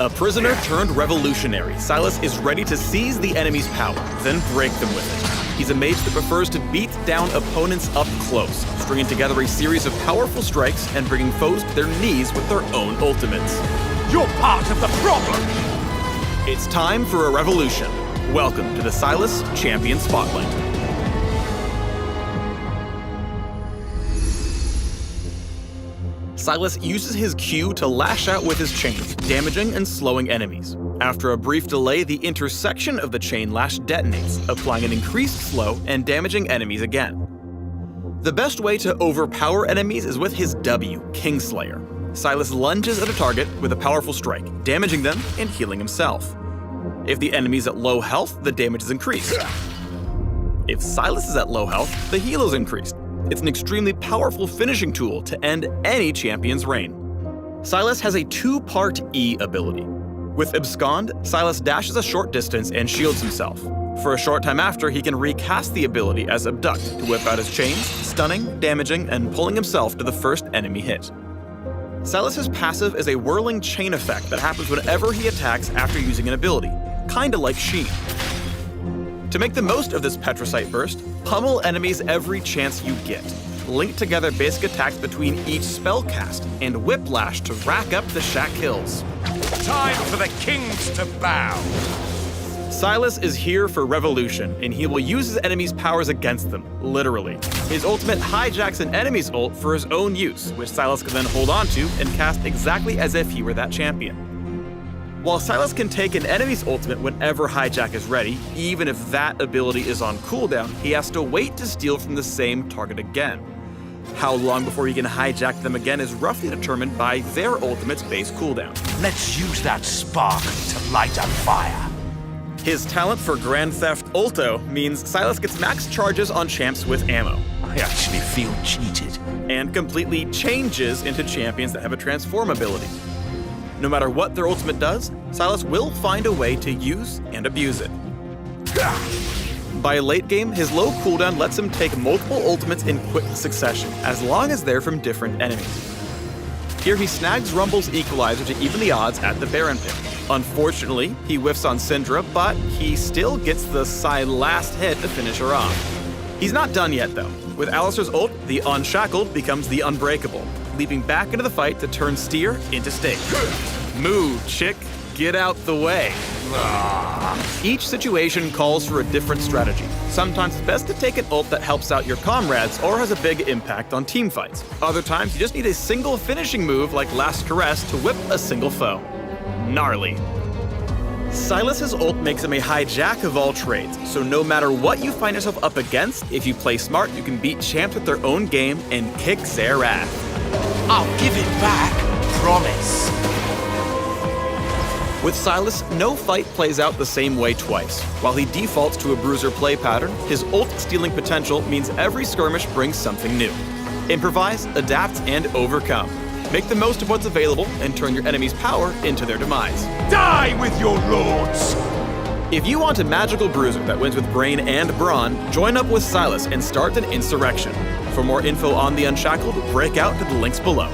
A prisoner turned revolutionary, Sylas is ready to seize the enemy's power, then break them with it. He's a mage that prefers to beat down opponents up close, stringing together a series of powerful strikes and bringing foes to their knees with their own ultimates. You're part of the problem! It's time for a revolution. Welcome to the Sylas Champion Spotlight. Sylas uses his Q to lash out with his chains, damaging and slowing enemies. After a brief delay, the intersection of the chain lash detonates, applying an increased slow and damaging enemies again. The best way to overpower enemies is with his W, Kingslayer. Sylas lunges at a target with a powerful strike, damaging them and healing himself. If the enemy's at low health, the damage is increased. If Sylas is at low health, the heal is increased. It's an extremely powerful finishing tool to end any champion's reign. Sylas has a two-part E ability. With Abscond, Sylas dashes a short distance and shields himself. For a short time after, he can recast the ability as Abduct to whip out his chains, stunning, damaging, and pulling himself to the first enemy hit. Sylas' passive is a whirling chain effect that happens whenever he attacks after using an ability, kinda like Sheen. To make the most of this Petrocite burst, pummel enemies every chance you get. Link together basic attacks between each spell cast, and whiplash to rack up the shack kills. Time for the kings to bow! Sylas is here for revolution, and he will use his enemies' powers against them, literally. His ultimate hijacks an enemy's ult for his own use, which Sylas can then hold onto and cast exactly as if he were that champion. While Sylas can take an enemy's ultimate whenever hijack is ready, even if that ability is on cooldown, he has to wait to steal from the same target again. How long before he can hijack them again is roughly determined by their ultimate's base cooldown. Let's use that spark to light a fire. His talent for Grand Theft Ulto means Sylas gets max charges on champs with ammo. I actually feel cheated. And completely changes into champions that have a transform ability. No matter what their ultimate does, Sylas will find a way to use and abuse it. By late game, his low cooldown lets him take multiple ultimates in quick succession, as long as they're from different enemies. Here he snags Rumble's equalizer to even the odds at the Baron pit. Unfortunately, he whiffs on Syndra, but he still gets the last hit to finish her off. He's not done yet though. With Alistar's ult, the Unshackled becomes the Unbreakable, leaping back into the fight to turn Steer into Steak. Move, chick, get out the way. Each situation calls for a different strategy. Sometimes it's best to take an ult that helps out your comrades or has a big impact on team fights. Other times you just need a single finishing move like Last Caress to whip a single foe. Gnarly. Sylas' ult makes him a hijack of all trades, so no matter what you find yourself up against, if you play smart, you can beat champs with their own game and kick their ass. I'll give it back, promise. With Sylas, no fight plays out the same way twice. While he defaults to a bruiser play pattern, his ult-stealing potential means every skirmish brings something new. Improvise, adapt, and overcome. Make the most of what's available and turn your enemy's power into their demise. Die with your lords! If you want a magical bruiser that wins with brain and brawn, join up with Sylas and start an insurrection. For more info on the Unshackled, break out to the links below.